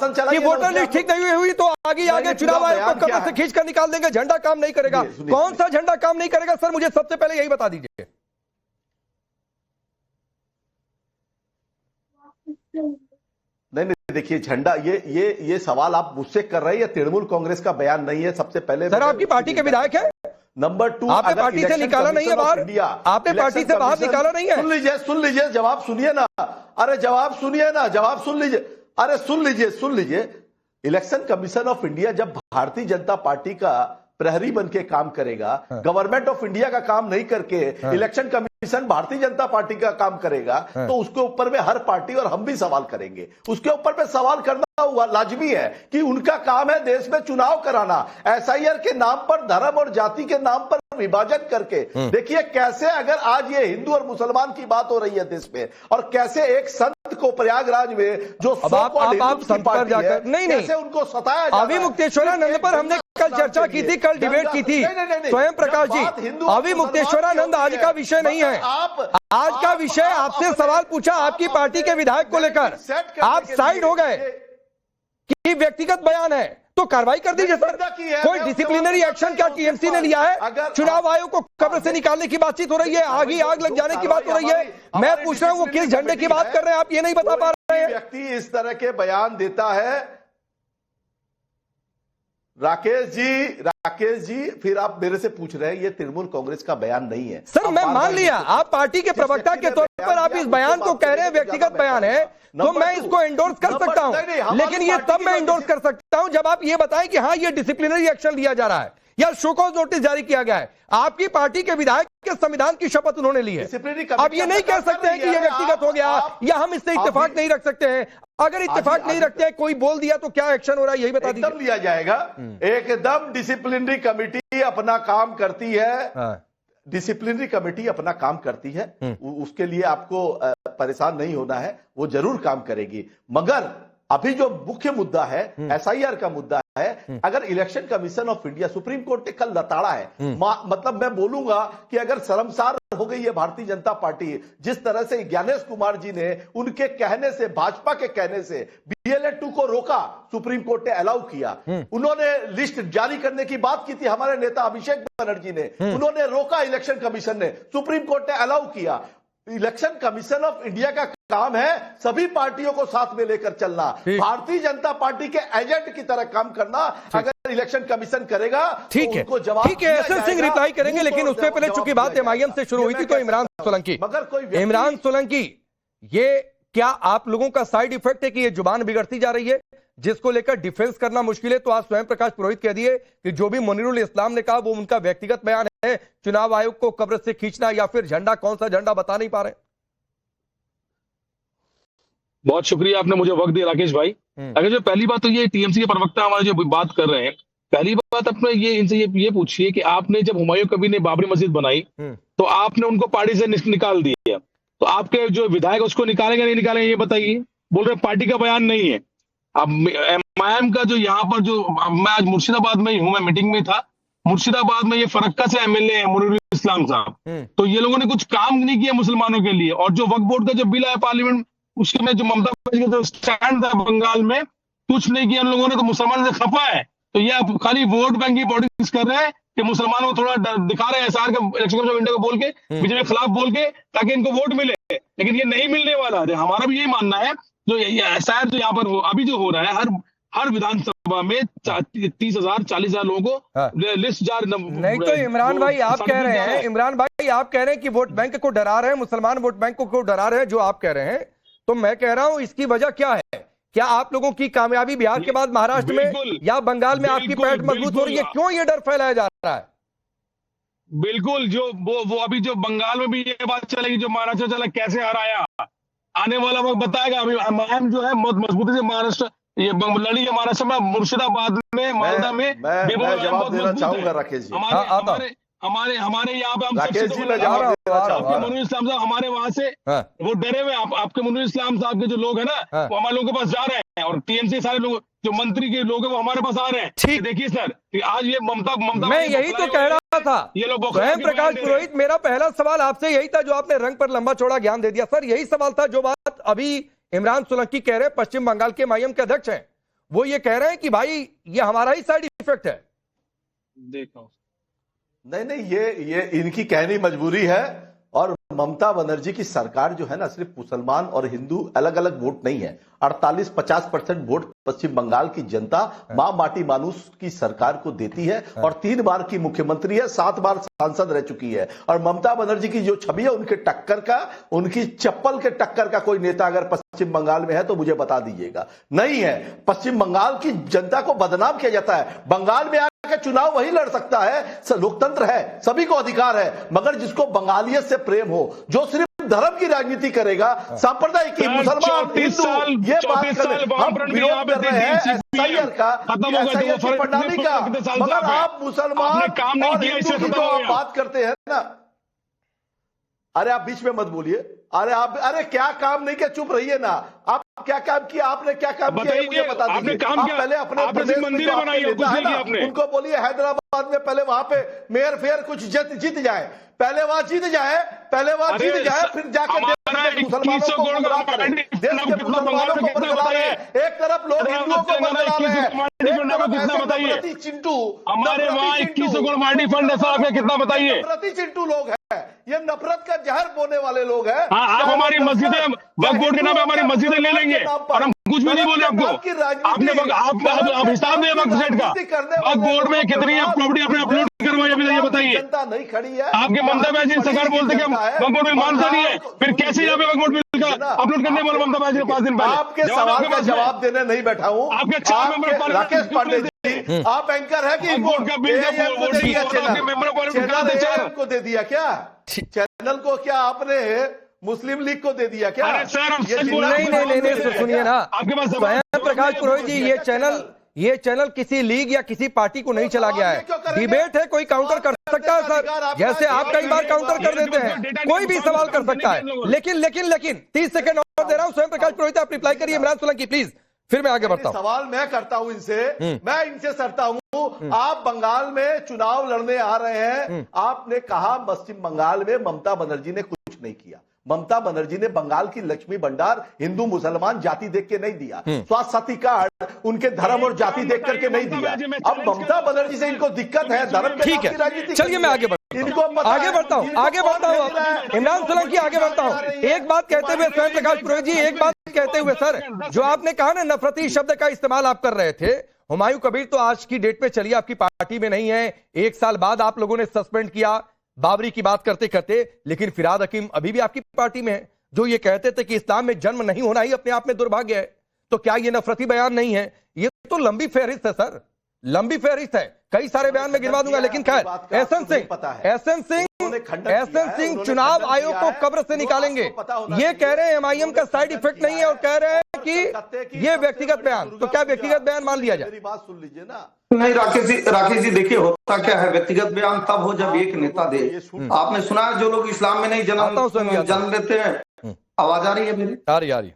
शासन चला कि वोटर लिस्ट ठीक नहीं हुई तो आगे चुनाव आयोग को कब्र से खींच कर निकाल देंगे, झंडा काम नहीं करेगा। कौन सा झंडा काम नहीं करेगा सर, मुझे सबसे पहले यही बता दीजिए। नहीं, देखिए झंडा, ये सवाल आप मुझसे कर रहे हैं, ये तृणमूल कांग्रेस का बयान नहीं है। सबसे पहले सर आपकी पार्टी के विधायक है, नंबर 2, आपने पार्टी से निकाला नहीं है बाहर, आपने पार्टी से बाहर निकाला नहीं है। सुन लीजिए, जवाब सुनिए ना, अरे जवाब सुनिए ना, जवाब सुन लीजिए, अरे सुन लीजिए। इलेक्शन कमीशन ऑफ इंडिया जब भारतीय जनता पार्टी का प्रहरी बन के काम करेगा, गवर्नमेंट ऑफ इंडिया का काम नहीं करके election commission Bharatiya Janata party का काम करेगा, तो उसके ऊपर में हर पार्टी और हम भी सवाल करेंगे। उसके ऊपर में सवाल करना हुआ लाजमी है कि उनका काम है देश में चुनाव कराना, एसआईआर के नाम पर, धर्म और जाति के नाम पर विभाजन करके। देखिए कैसे अगर आज ये हिंदू और मुसलमान की बात हो रही है देश में, और कैसे एक संत को प्रयागराज में जो आप संत पर जाकर नहीं उनको सताया, अभी मुक्तेश्वरानंद पर हमने कल चर्चा की थी, कल डिबेट की थी स्वयं प्रकाश जी। अभी मुक्तेश्वरानंद आज का विषय नहीं है, आज का विषय आपसे सवाल पूछा आपकी पार्टी के विधायक को लेकर, आप साइड हो गए कि व्यक्तिगत बयान है तो कार्रवाई कर दीजिए सर। कोई डिसिप्लिनरी एक्शन क्या टीएमसी ने लिया है? चुनाव आयोग को कब्र से निकालने की बातचीत हो रही है, आग लग जाने की बात हो रही है। मैं पूछ रहा हूं वो किस झंडे की बात कर रहे हैं, आप ये नहीं बता पा रहे हैं। व्यक्ति इस तरह के बयान देता है, राकेश जी फिर आप मेरे से पूछ रहे हैं, ये तृणमूल कांग्रेस का बयान नहीं है सर। मैं मान लिया आप पार्टी के प्रवक्ता के तौर पर आप इस बयान को कह रहे हैं व्यक्तिगत बयान है, तो मैं इसको एंडोर्स कर सकता हूं, लेकिन ये तब मैं एंडोर्स कर सकता हूं जब आप ये बताएं कि हाँ ये डिसिप्लिनरी एक्शन लिया जा रहा है या शो कॉज नोटिस जारी किया गया है। आपकी पार्टी के विधायक के संविधान की शपथ उन्होंने ली है, अब ये नहीं कह सकते हैं कि ये व्यक्तिगत हो गया या हम इससे इत्तेफाक नहीं रख सकते हैं। अगर इत्तेफाक नहीं रखते हैं, कोई बोल दिया तो क्या एक्शन हो रहा है यही बता दीजिए। लिया जाएगा, एकदम डिसिप्लिनरी कमेटी अपना काम करती है, डिसिप्लिनरी कमेटी अपना काम करती है, उसके लिए आपको परेशान नहीं होना है, वो जरूर काम करेगी। मगर अभी जो मुख्य मुद्दा है एसआईआर का मुद्दा है, अगर election commission of India, supreme court ने कल लताड़ा है, मतलब मैं बोलूंगा कि अगर शर्मसार हो गई है भारतीय जनता पार्टी, जिस तरह से ज्ञानेश कुमार जी ने उनके कहने से, भाजपा के कहने से BLA 2 को रोका, सुप्रीम कोर्ट ने अलाउ किया। उन्होंने लिस्ट जारी करने की बात की थी हमारे नेता अभिषेक बनर्जी ने, उन्होंने रोका, इलेक्शन कमीशन ने, सुप्रीम कोर्ट ने अलाउ किया। इलेक्शन कमीशन ऑफ इंडिया का काम है सभी पार्टियों को साथ में लेकर चलना, भारतीय जनता पार्टी के एजेंट की तरह काम करना। अगर इलेक्शन कमीशन करेगा ठीक है, ठीक है, एसएल सिंह रिप्लाई करेंगे, लेकिन उससे पहले चूंकि बात एमआईएम से शुरू हुई थी तो इमरान सोलंकी, इमरान सोलंकी, ये क्या आप लोगों का साइड इफेक्ट है कि ये जुबान बिगड़ती जा रही है जिसको लेकर डिफेंस करना मुश्किल है? तो आज स्वयं प्रकाश पुरोहित कह दिए कि जो भी मुनीरुल इस्लाम ने कहा वो उनका व्यक्तिगत बयान है, चुनाव आयोग को कब्र से खींचना या फिर झंडा, कौन सा झंडा बता नहीं पा रहे। बहुत शुक्रिया, आपने मुझे वक्त दिया राकेश भाई। अगर जो पहली बात तो ये टीएमसी के प्रवक्ता हमारे जो बात कर रहे हैं, पहली बात अपने इनसे ये पूछिए कि आपने जब हुमायूं कबीर ने बाबरी मस्जिद बनाई तो आपने उनको पार्टी से निकाल दिया, तो आपके जो विधायक उसको निकालेंगे नहीं निकालेंगे ये बताइए? बोल रहे पार्टी का बयान नहीं है। अब एमआईएम का जो यहाँ पर जो, मैं आज मुर्शिदाबाद में ही हूँ, मैं मीटिंग में था, मुर्शिदाबाद में ये फरक्का से एमएलए है मुनीरुल इस्लाम साहब, तो ये लोगों ने कुछ काम नहीं किया मुसलमानों के लिए। और जो वक्फ बोर्ड का जो बिल आया पार्लियामेंट, उसमें जो ममता बनर्जी का जो स्टैंड था बंगाल में, कुछ नहीं किया उन लोगों ने, तो मुसलमान से खफा है। तो ये आप खाली वोट बैंक की पॉलिटिक्स कर रहे हैं कि मुसलमानों को थोड़ा दिखा रहे हैं एसआर के, इलेक्शन कमीशन ऑफ इंडिया को बोल के, बीजेपी के खिलाफ बोल के, ताकि इनको वोट मिले, लेकिन ये नहीं मिलने वाला है। हमारा भी यही मानना है, जो एसआर जो यहाँ पर अभी जो हो रहा है, हर विधानसभा में 30,000 40,000 लोगों को लिस्ट जारी नहीं। तो इमरान भाई आप कह रहे हैं, इमरान भाई आप कह रहे हैं कि वोट बैंक को डरा रहे हैं, मुसलमान वोट बैंक को डरा रहे हैं, जो आप कह रहे हैं, तो मैं कह रहा हूं इसकी वजह क्या है? क्या आप लोगों की कामयाबी बिहार के बाद महाराष्ट्र में या बंगाल में आपकी पैठ मजबूत हो रही है? क्यों ये डर फैलाया जा रहा है? बिल्कुल, जो वो अभी जो बंगाल में भी ये बात चलेगी, जो महाराष्ट्र चला कैसे हराया, आने वाला वक्त बताएगा। अभी एमआईएम जो है बहुत मजबूती से महाराष्ट्र ये लड़ी है, महाराष्ट्र में मुर्शिदाबाद में, मालदा में। मैं जवाब देना चाहूंगा राकेश जी, हमारे यहाँ पे हम राकेश जी मैं जवाब देना चाहूंगा। मुनीरुल इस्लाम साहब हमारे वहां से वो डरे हुए, आपके मुनीरुल इस्लाम साहब के जो लोग है ना, वो हमारे लोगों के पास जा रहे हैं, और टीएमसी सारे लोग जो मंत्री के लोग हैं वो हमारे पास आ रहे हैं। ठीक, देखिए सर, आज ये ममता मैं यही तो कह रहा था, ये लोग स्वयं प्रकाश पुरोहित, मेरा पहला सवाल आपसे यही था, जो आपने रंग पर लंबा चौड़ा ज्ञान दे दिया। सर यही सवाल था जो बात अभी इमरान सोलंकी कह रहे हैं, पश्चिम बंगाल के एमआईएम के अध्यक्ष हैं, वो ये कह रहे हैं कि भाई ये हमारा ही साइड इफेक्ट है। देखो नहीं, ये इनकी कहनी मजबूरी है। और ममता बनर्जी की सरकार जो है ना, सिर्फ मुसलमान और हिंदू अलग अलग वोट नहीं है, 48-50% वोट पश्चिम बंगाल की जनता मां माटी मानुस की सरकार को देती है और 3 बार की मुख्यमंत्री है, 7 बार सांसद रह चुकी है। और ममता बनर्जी की जो छवि है, उनके टक्कर का, उनकी चप्पल के टक्कर का कोई नेता अगर पश्चिम बंगाल में है तो मुझे बता दीजिएगा। नहीं है। पश्चिम बंगाल की जनता को बदनाम किया जाता है। बंगाल में आकर चुनाव वही लड़ सकता है, लोकतंत्र है, सभी को अधिकार है, मगर जिसको बंगालियत से प्रेम हो, जो सिर्फ धर्म की राजनीति करेगा, सांप्रदायिक मुसलमान हिंदू, ये बात कर हम विरोध कर रहे हैं एसआईआर का, एसआईआर की प्रणाली का, मगर आप मुसलमान और हिंदू की जो आप बात करते हैं ना, अरे आप बीच में मत बोलिए। अरे क्या काम नहीं किया, चुप रहिए ना। आप क्या काम किया, आपने क्या काम किया मुझे बता दीजिए। आप पहले अपने प्रदेश में जो आपके नेता है ना, उनको बोलिए हैदराबाद में पहले वहां पे मेयर फेयर कुछ जीत जाए, पहले वहां जीत जाए, फिर जाकर मुसलमानों को गुमराह करें। देश के मुसलमानों को बदला रहे हैं, एक तरफ लोग हिंदुओं को बदला रहे हैं, नफरती चिंटू, हमारे वहाँ 21 करोड़ मार्डी फंड ऐसा आपका कितना बताइए। नफरती चिंटू लोग हैं, ये नफरत का जहर बोने वाले लोग हैं। आप हमारी मस्जिदें, वक्फ बोर्ड के नाम पे हमारी मस्जिदें ले लेंगे और हम कुछ भी नहीं बोले आपको। आपने आप हिसाब नहीं वक्फ सेट का, वक्फ बोर्ड में कितनी प्रॉपर्टी आपने अपलोड करवाई अभी ये बताइए। जनता नहीं खड़ी है। आपके ममता बनर्जी सरकार बोलते कि वक्फ बोर्ड में मानता नहीं है, फिर कैसे यहाँ पे वक्फ बोर्ड अपलोड करने बोले ममता बनर्जी 5 दिन पहले। आपके सवाल का जवाब देने नहीं बैठा हूँ। आपके 4 मेंबर राकेश पांडे जी, आप एंकर है कि चैनल को दे दिया क्या? चैनल को क्या आपने मुस्लिम लीग को दे दिया क्या? अरे सर नहीं, सुनिए ना, आपके पास स्वयं प्रकाश पुरोहित जी, ये चैनल किसी लीग या किसी पार्टी को नहीं चला गया है। डिबेट है, कोई काउंटर कर सकता है सर, जैसे आप कई बार काउंटर कर देते हैं, कोई भी सवाल कर सकता है। लेकिन 30 सेकंड और दे रहा हूं। स्वयं प्रकाश पुरोहित आप रिप्लाई करिए इमरान सोलंकी प्लीज, फिर मैं आगे बढ़ता हूं। सवाल मैं करता हूं इनसे, मैं इनसे सरता हूं। आप बंगाल में चुनाव लड़ने आ रहे हैं, आपने कहा पश्चिम बंगाल में ममता बनर्जी ने कुछ नहीं किया। ममता बनर्जी ने बंगाल की लक्ष्मी भंडार हिंदू मुसलमान जाति देख के नहीं दिया, स्वास्थ्य साथी कार्ड उनके धर्म और जाति देख करके नहीं दिया। अब ममता बनर्जी से इनको दिक्कत है, धर्म के ठीक है, चलिए मैं आगे बढ़ता हूं। इमरान सोलंकी आगे बढ़ता हूं। एक बात कहते हुए स्वयं प्रकाश पुरोहित जी, एक बात कहते हुए सर, जो आपने कहा ना नफरती शब्द का इस्तेमाल आप कर रहे थे, हुमायूं कबीर तो आज की डेट में चलिए आपकी पार्टी में नहीं है, 1 साल बाद आप लोगों ने सस्पेंड किया बाबरी की बात करते करते, लेकिन फिराद हकीम अभी भी आपकी पार्टी में है, जो ये कहते थे कि इस्लाम में जन्म नहीं होना ही अपने आप में दुर्भाग्य है। तो क्या ये नफरती बयान नहीं है? ये तो लंबी फहरिस्त है सर, लंबी फहरिस्त है, कई सारे बयान में गिनवा दूंगा। लेकिन खैर, एसएन सिंह चुनाव आयोग को कब्र से निकालेंगे, ये कह रहे हैं एमआईएम का साइड इफेक्ट नहीं है और कह रहे हैं कि ये व्यक्तिगत बयान, तो क्या व्यक्तिगत बयान मान लिया जाए? मेरी बात सुन लीजिए ना। नहीं राकेश जी देखिए, होता क्या है, व्यक्तिगत बयान तब हो जब एक नेता दे। आपने सुना है जो लोग इस्लाम में नहीं जन्म लेते हैं। आवाज आ रही है मेरी? आ रही।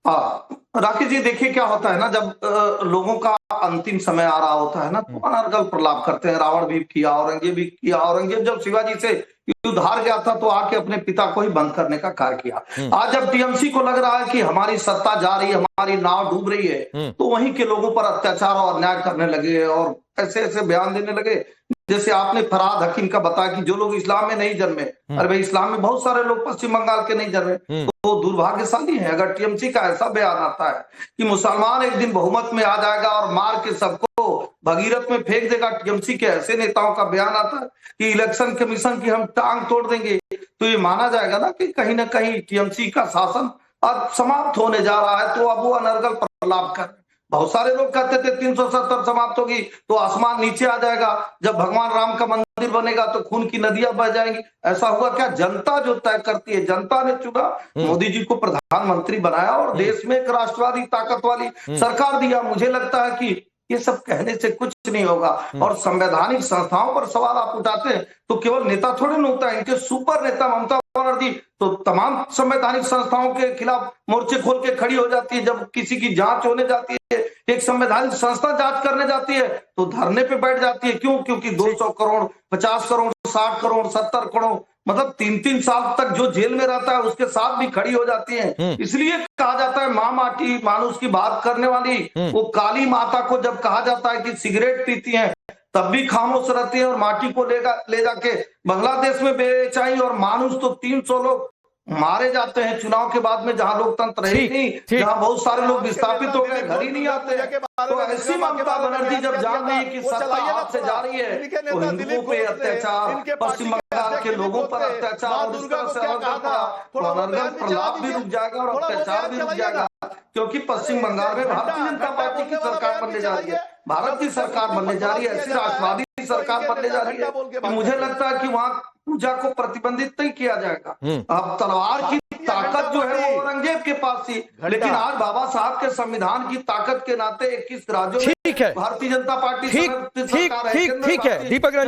हाँ राकेश जी देखिए क्या होता है ना, जब लोगों का अंतिम समय आ रहा होता है ना, तो अनर्गल प्रलाप करते हैं। रावण भी किया, औरंगजेब भी किया। औरंगजेब जब शिवाजी से युद्ध हार गया था तो आके अपने पिता को ही बंद करने का कार्य किया। आज जब टीएमसी को लग रहा है कि हमारी सत्ता जा रही है, हमारी नाव डूब रही है, तो वहीं के लोगों पर अत्याचार और अन्याय करने लगे और ऐसे बयान देने लगे। जैसे आपने फरहाद हकीम का बताया कि जो लोग इस्लाम में नहीं जन्मे, अरे भाई इस्लाम में बहुत सारे लोग पश्चिम बंगाल के नहीं जन्मे, तो दुर्भाग्यशाली है। अगर टीएमसी का ऐसा बयान आता है कि मुसलमान एक दिन बहुमत में आ जाएगा और मार के सबको भगीरथ में फेंक देगा, टीएमसी के ऐसे नेताओं का बयान आता है कि इलेक्शन कमीशन की हम टांग तोड़ देंगे, तो ये माना जाएगा ना कि कहीं ना कहीं टीएमसी का शासन अब समाप्त होने जा रहा है। तो अब वो अनर्गल प्रलाप कर, बहुत सारे लोग कहते थे 370 समाप्त होगी तो आसमान नीचे आ जाएगा, जब भगवान राम का मंदिर बनेगा तो खून की नदियां बह जाएंगी। ऐसा हुआ क्या? जनता जो तय करती है, जनता ने चुना, मोदी जी को प्रधानमंत्री बनाया और देश में एक राष्ट्रवादी ताकत वाली सरकार दिया। मुझे लगता है कि ये सब कहने से कुछ नहीं होगा। और संवैधानिक संस्थाओं पर सवाल आप उठाते हैं तो केवल नेता थोड़े न होता है, इनके सुपर नेता ममता बनर्जी तो तमाम संवैधानिक संस्थाओं के खिलाफ मोर्चे खोल के खड़ी हो जाती है। जब किसी की जांच होने जाती है, एक संवैधानिक संस्था जांच करने जाती है तो धरने पे बैठ जाती है। क्यों? क्योंकि 200 करोड़, 50 करोड़, 60 करोड़, 70 करोड़ मतलब 3-3 साल तक जो जेल में रहता है उसके साथ भी खड़ी हो जाती है। इसलिए कहा जाता है माँ माटी मानुष की बात करने वाली वो काली माता को जब कहा जाता है कि सिगरेट पीती हैं तब भी खामोश रहती है और माटी को ले जाके बांग्लादेश में बेचाई और मानुष तो 300 लोग मारे जाते हैं चुनाव के बाद में जहां लोकतंत्र है ही नहीं, जहां बहुत सारे लोग विस्थापित हो गए, घर ही नहीं आते हैं। तो ऐसी ममता बनर्जी जब जान रही है कि सत्ता हाथ से जा रही है तो हिंदुओं पे अत्याचार, पश्चिम बंगाल के लोगों पर अत्याचार और इस तरह से अनर्गल प्रलाप भी रुक जाएगा और अत्याचार भी रुक जाएगा, क्योंकि पश्चिम बंगाल में भारतीय जनता पार्टी की सरकार बनने जा रही है, भारत की सरकार बनने जा रही है, ऐसी राष्ट्रवादी सरकार बनने जा रही है। मुझे लगता है कि वहां पूजा को प्रतिबंधित नहीं किया जाएगा। अब तलवार की ताकत जो है वो औरंगजेब के पास थी, लेकिन आज बाबा साहब के संविधान की ताकत के नाते 21 राज्यों में भारतीय जनता पार्टी ठीक है दीपक रंजन।